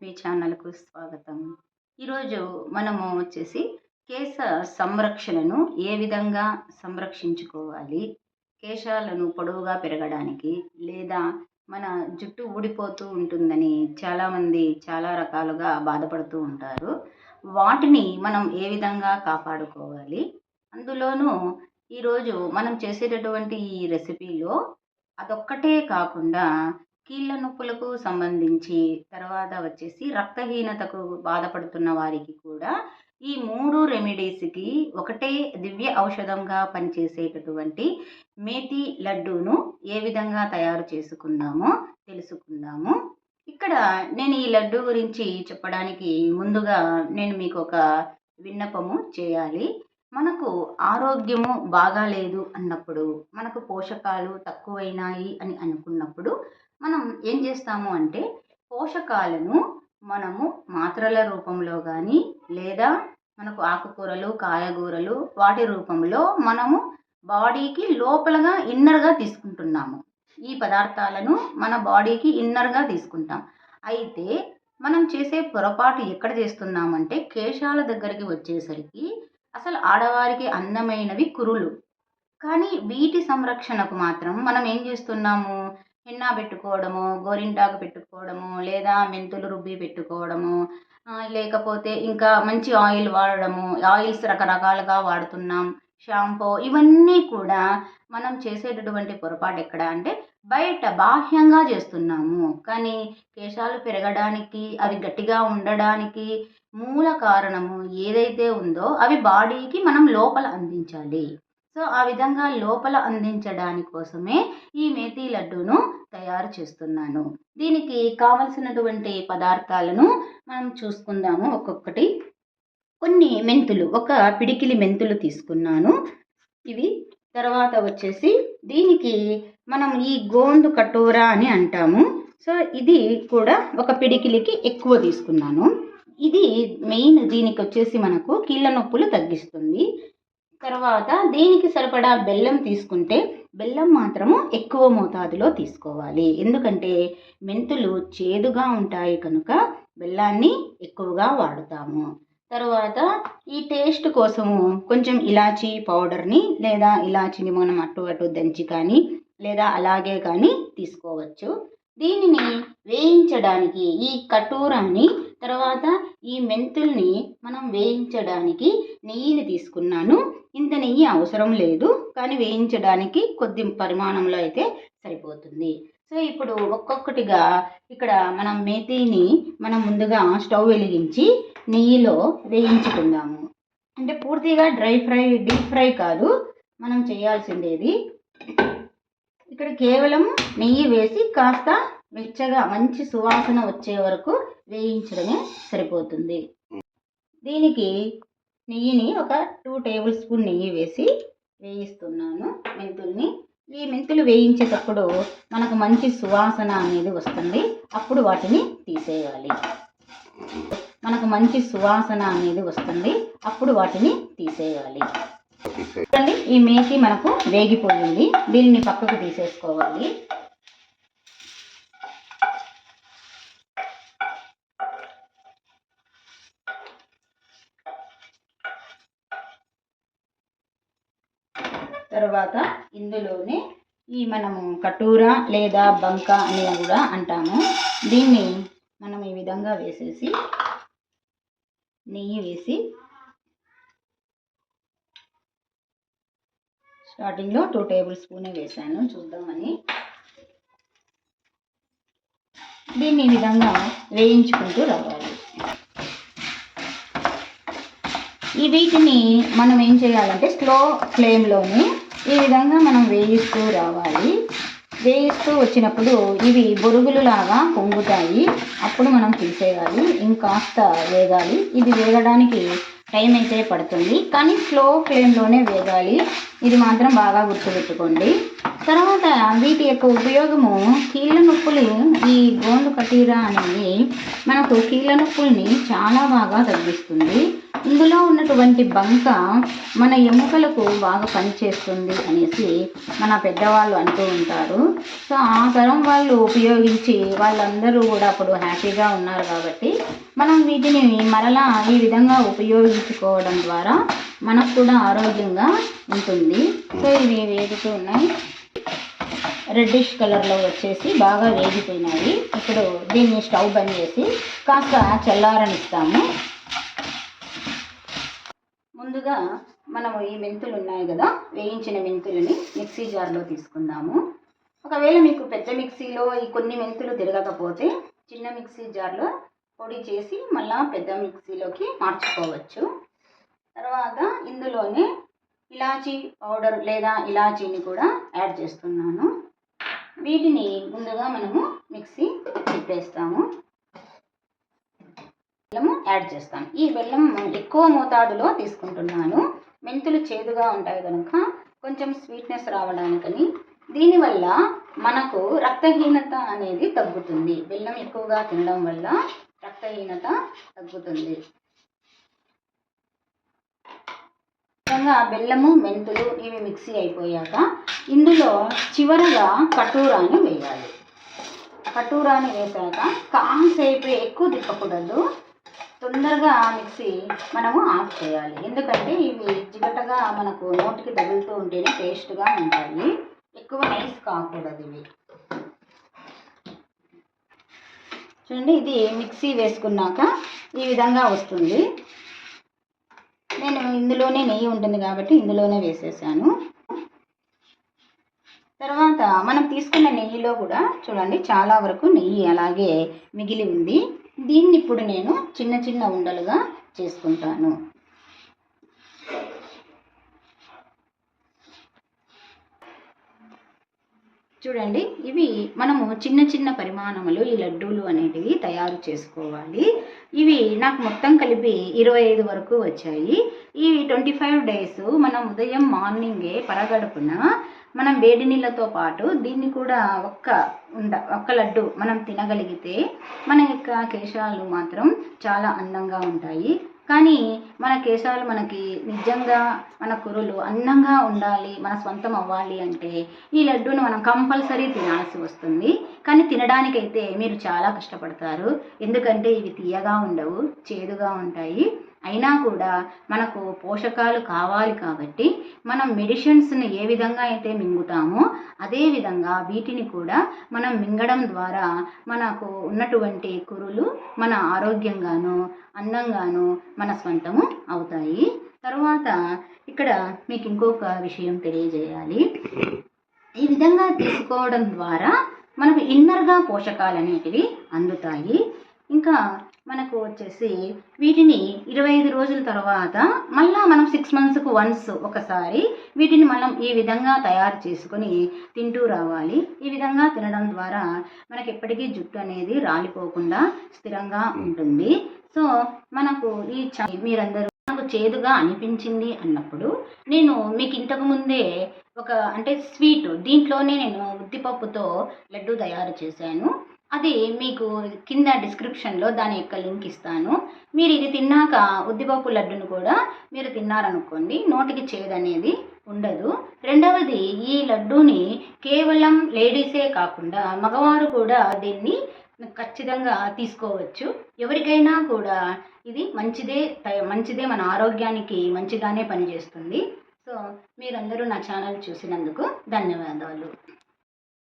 మీ ఛానల్‌కు స్వాగతం. ఈరోజు మనము వచ్చేసి కేశ సంరక్షణను ఏ విధంగా సంరక్షించుకోవాలి? కేశాలను పొడవుగా పెరగడానికి లేదా మన జుట్టు ఊడిపోతూ ఉంటుందని చాలామంది చాలా రకాలుగా బాధపడుతూ ఉంటారు. వాటిని మనం ఏ విధంగా కాపాడుకోవాలి? అందులోనూ ఈరోజు మనం చేసేటటువంటి ఈ రెసిపీలో అదొక్కటే కాకుండా కీళ్ళ నొప్పులకు సంబంధించి, తర్వాత వచ్చేసి రక్తహీనతకు బాధపడుతున్న వారికి కూడా ఈ 3 రెమెడీస్‌కి ఒకటే దివ్య ఔషధంగా పనిచేసేటటువంటి మేతి లడ్డూను ఏ విధంగా తయారు చేసుకుందామో తెలుసుకుందాము. ఇక్కడ నేను ఈ లడ్డూ గురించి చెప్పడానికి ముందుగా నేను మీకొక విన్నపము చేయాలి. మనకు ఆరోగ్యము బాగాలేదు అన్నప్పుడు, మనకు పోషకాలు తక్కువైనాయి అని అనుకున్నప్పుడు మనం ఏం చేస్తాము అంటే పోషకాలను మనము మాత్రల రూపంలో కానీ లేదా మనకు ఆకుకూరలు కాయగూరలు వాటి రూపంలో మనము బాడీకి లోపలగా ఇన్నర్గా తీసుకుంటున్నాము. ఈ పదార్థాలను మన బాడీకి ఇన్నర్గా తీసుకుంటాం. అయితే మనం చేసే పొరపాటు ఎక్కడ చేస్తున్నామంటే కేశాల దగ్గరికి వచ్చేసరికి అసలు ఆడవారికి అందమైనవి కురులు. కానీ వీటి సంరక్షణకు మాత్రం మనం ఏం చేస్తున్నాము? హెన్నా పెట్టుకోవడము, గోరింటాకు పెట్టుకోవడము, లేదా మెంతులు రుబ్బి పెట్టుకోవడము, లేకపోతే ఇంకా మంచి ఆయిల్ వాడడము. ఆయిల్స్ రకరకాలుగా వాడుతున్నాం. షాంపూ ఇవన్నీ కూడా మనం చేసేటటువంటి పొరపాటు ఎక్కడ అంటే బయట బాహ్యంగా చేస్తున్నాము. కానీ కేశాలు పెరగడానికి, అవి గట్టిగా ఉండడానికి మూల కారణము ఏదైతే ఉందో అవి బాడీకి మనం లోపల అందించాలి. సో ఆ విధంగా లోపల అందించడానికి కోసమే ఈ మేతి లడ్డూను తయారు చేస్తున్నాను. దీనికి కావలసినటువంటి పదార్థాలను మనం చూసుకుందాము ఒక్కొక్కటి. కొన్ని మెంతులు, ఒక పిడికిలి మెంతులు తీసుకున్నాను. ఇవి తర్వాత వచ్చేసి దీనికి మనం ఈ గోందు కటోరా అని అంటాము. సో ఇది కూడా ఒక పిడికిలికి ఎక్కువ తీసుకున్నాను. ఇది మెయిన్, దీనికి వచ్చేసి మనకు కీళ్ళ నొప్పులు తగ్గిస్తుంది. తర్వాత దీనికి సరిపడా బెల్లం తీసుకుంటే బెల్లం మాత్రము ఎక్కువ మోతాదులో తీసుకోవాలి. ఎందుకంటే మెంతులు చేదుగా ఉంటాయి కనుక బెల్లాన్ని ఎక్కువగా వాడుతాము. తర్వాత ఈ టేస్ట్ కోసము కొంచెం ఇలాచీ పౌడర్ని లేదా ఇలాచీని మనం అటు దంచి కానీ లేదా అలాగే కానీ తీసుకోవచ్చు. దీనిని వేయించడానికి ఈ కటూరాన్ని, తర్వాత ఈ మెంతుల్ని మనం వేయించడానికి నెయ్యిని తీసుకున్నాను. ఇంత నెయ్యి అవసరం లేదు, కానీ వేయించడానికి కొద్ది పరిమాణంలో అయితే సరిపోతుంది. సో ఇప్పుడు ఒక్కొక్కటిగా ఇక్కడ మనం మేతిని మనం ముందుగా స్టవ్ వెలిగించి నెయ్యిలో వేయించుకుందాము. అంటే పూర్తిగా డీప్ ఫ్రై కాదు మనం చేయాల్సిందేది. ఇక్కడ కేవలం నెయ్యి వేసి కాస్త వెచ్చగా మంచి సువాసన వచ్చే వరకు వేయించడమే సరిపోతుంది. దీనికి నెయ్యిని ఒక 2 టేబుల్ స్పూన్ నెయ్యి వేసి వేయిస్తున్నాను మెంతుల్ని. ఈ మెంతులు వేయించేటప్పుడు మనకు మంచి సువాసన అనేది వస్తుంది. అప్పుడు వాటిని తీసేయాలి. చూడండి, ఈ మేతి మనకు వేగిపోయింది. దీన్ని పక్కకు తీసేసుకోవాలి. తర్వాత ఇందులోనే ఈ మనము కటూరా లేదా బంక అని కూడా అంటాము. దీన్ని మనం ఈ విధంగా వేసేసి నెయ్యి వేసి స్టార్టింగ్లో 2 టేబుల్ స్పూన్ వేసాను చూద్దామని. దీన్ని ఈ విధంగా వేయించుకుంటూ రావాలి. ఈ వీటిని మనం ఏం చేయాలంటే స్లో ఫ్లేమ్లోనే ఈ విధంగా మనం వేయిస్తూ రావాలి. వేయిస్తూ వచ్చినప్పుడు ఇవి బొరుగులు లాగా పొంగుతాయి. అప్పుడు మనం తీసేయాలి. ఇంకాస్త వేగాలి. ఇది వేగడానికి టైం అయితే పడుతుంది, కానీ స్లో ఫ్లేమ్లోనే వేగాలి. ఇది మాత్రం బాగా గుర్తుపెట్టుకోండి. తర్వాత వీటి యొక్క ఉపయోగము కీళ్ళ నొప్పులు, ఈ గోందు కటీరా అనేది మనకు కీళ్ళ నొప్పుల్ని చాలా బాగా తగ్గిస్తుంది. ఇందులో ఉన్నటువంటి బంక మన ఎముకలకు బాగా పనిచేస్తుంది అనేసి మన పెద్దవాళ్ళు అంటూ ఉంటారు. సో ఆ తరం వాళ్ళు ఉపయోగించి వాళ్ళందరూ కూడా అప్పుడు హ్యాపీగా ఉన్నారు కాబట్టి మనం వీటిని మరలా ఈ విధంగా ఉపయోగించుకోవడం ద్వారా మనకు కూడా ఆరోగ్యంగా ఉంటుంది. సో ఇవి వేగుతూ ఉన్నాయి, రెడ్డిష్ కలర్లో వచ్చేసి బాగా వేగిపోయినాయి. ఇప్పుడు దీన్ని స్టవ్ బంద్ చేసి కాస్త చల్లారనిస్తాము. ముందుగా మనము ఈ మెంతులు ఉన్నాయి కదా, వేయించిన మెంతులని మిక్సీ జార్లో తీసుకుందాము. ఒకవేళ మీకు పెద్ద మిక్సీలో ఈ కొన్ని మెంతులు తిరగకపోతే చిన్న మిక్సీ జార్లో పొడి చేసి మళ్ళీ పెద్ద మిక్సీలోకి మార్చుకోవచ్చు. తర్వాత ఇందులోనే ఇలాచీ పౌడర్ లేదా ఇలాచీని కూడా యాడ్ చేస్తున్నాను. వీటిని ముందుగా మనము మిక్సీ తిప్పేస్తాము. బెల్లము యాడ్ చేస్తాను. ఈ బెల్లం ఎక్కువ మోతాదులో తీసుకుంటున్నాను. మెంతులు చేదుగా ఉంటాయి కనుక కొంచెం స్వీట్నెస్ రావడానికని, దీనివల్ల మనకు రక్తహీనత అనేది తగ్గుతుంది. బెల్లం ఎక్కువగా తినడం వల్ల రక్తహీనత తగ్గుతుంది. విధంగా బెల్లము మెంతులు ఇవి మిక్సీ అయిపోయాక ఇందులో చివరగా కటూరాని వేయాలి. కటూరాని వేసాక కాసేపు ఎక్కువ తిప్పకూడదు, తొందరగా మిక్సీ మనము ఆఫ్ చేయాలి. ఎందుకంటే ఇవి జిగటగా మనకు నోటికి తగులుతూ ఉంటేనే టేస్ట్గా ఉంటాయి. ఎక్కువ నైస్ కాకూడదు ఇవి. చూడండి, ఇది మిక్సీ వేసుకున్నాక ఈ విధంగా వస్తుంది. నేను ఇందులోనే నెయ్యి ఉంటుంది కాబట్టి ఇందులోనే వేసేసాను. తర్వాత మనం తీసుకున్న నెయ్యిలో కూడా చూడండి చాలా వరకు నెయ్యి అలాగే మిగిలి ఉంది. దీన్ని ఇప్పుడు నేను చిన్న చిన్న ఉండలుగా చేసుకుంటాను. చూడండి, ఇవి మనము చిన్న చిన్న పరిమాణములు ఈ లడ్డూలు అనేటివి తయారు చేసుకోవాలి. ఇవి నాకు మొత్తం కలిపి 25 వరకు వచ్చాయి. ఈ 25 డేస్ మనం ఉదయం మార్నింగే పరగడుపున మనం వేడి నీళ్ళతో పాటు దీన్ని కూడా ఒక్క లడ్డు మనం తినగలిగితే మన యొక్క కేశాలు మాత్రం చాలా అందంగా ఉంటాయి. కానీ మన కేశాలు మనకి నిజంగా మన కురులు అందంగా ఉండాలి, మన సొంతం అవ్వాలి అంటే ఈ లడ్డూను మనం కంపల్సరీ తినాల్సి వస్తుంది. కానీ తినడానికైతే మీరు చాలా కష్టపడతారు. ఎందుకంటే ఇవి తీయగా ఉండవు, చేదుగా ఉంటాయి. అయినా కూడా మనకు పోషకాలు కావాలి కాబట్టి మనం మెడిసిన్స్ని ఏ విధంగా అయితే మింగుతామో అదే విధంగా వీటిని కూడా మనం మింగడం ద్వారా మనకు ఉన్నటువంటి కురులు మన ఆరోగ్యంగాను అందంగాను మన స్వంతము అవుతాయి. తర్వాత ఇక్కడ మీకు ఇంకొక విషయం తెలియజేయాలి. ఈ విధంగా తీసుకోవడం ద్వారా మనకు ఇన్నర్గా పోషకాలు అనేటివి అందుతాయి. ఇంకా మనకు వచ్చేసి వీటిని 25 రోజుల తర్వాత మళ్ళీ మనం 6 monthsకు వన్స్ ఒకసారి వీటిని మనం ఈ విధంగా తయారు చేసుకొని తింటూ రావాలి. ఈ విధంగా తినడం ద్వారా మనకి ఎప్పటికీ జుట్టు అనేది రాలిపోకుండా స్థిరంగా ఉంటుంది. సో మనకు మీరందరూ నాకు చేదుగా అనిపించింది అన్నప్పుడు నేను మీకు ఇంతకుముందే అంటే స్వీట్ దీంట్లోనే నేను ఉద్దిపప్పుతో లడ్డు తయారు చేశాను. అది మీకు కింద డిస్క్రిప్షన్లో దాని యొక్క లింక్ ఇస్తాను. మీరు ఇది తిన్నాక ఉద్దిపప్పు లడ్డును కూడా మీరు తిన్నారనుకోండి, నోటికి చేదు అనేది ఉండదు. రెండవది, ఈ లడ్డూని కేవలం లేడీసే కాకుండా మగవారు కూడా దీన్ని ఖచ్చితంగా తీసుకోవచ్చు. ఎవరికైనా కూడా ఇది మంచిదే, మన ఆరోగ్యానికి మంచిగానే పనిచేస్తుంది. సో మీరందరూ నా ఛానల్ చూసినందుకు ధన్యవాదాలు.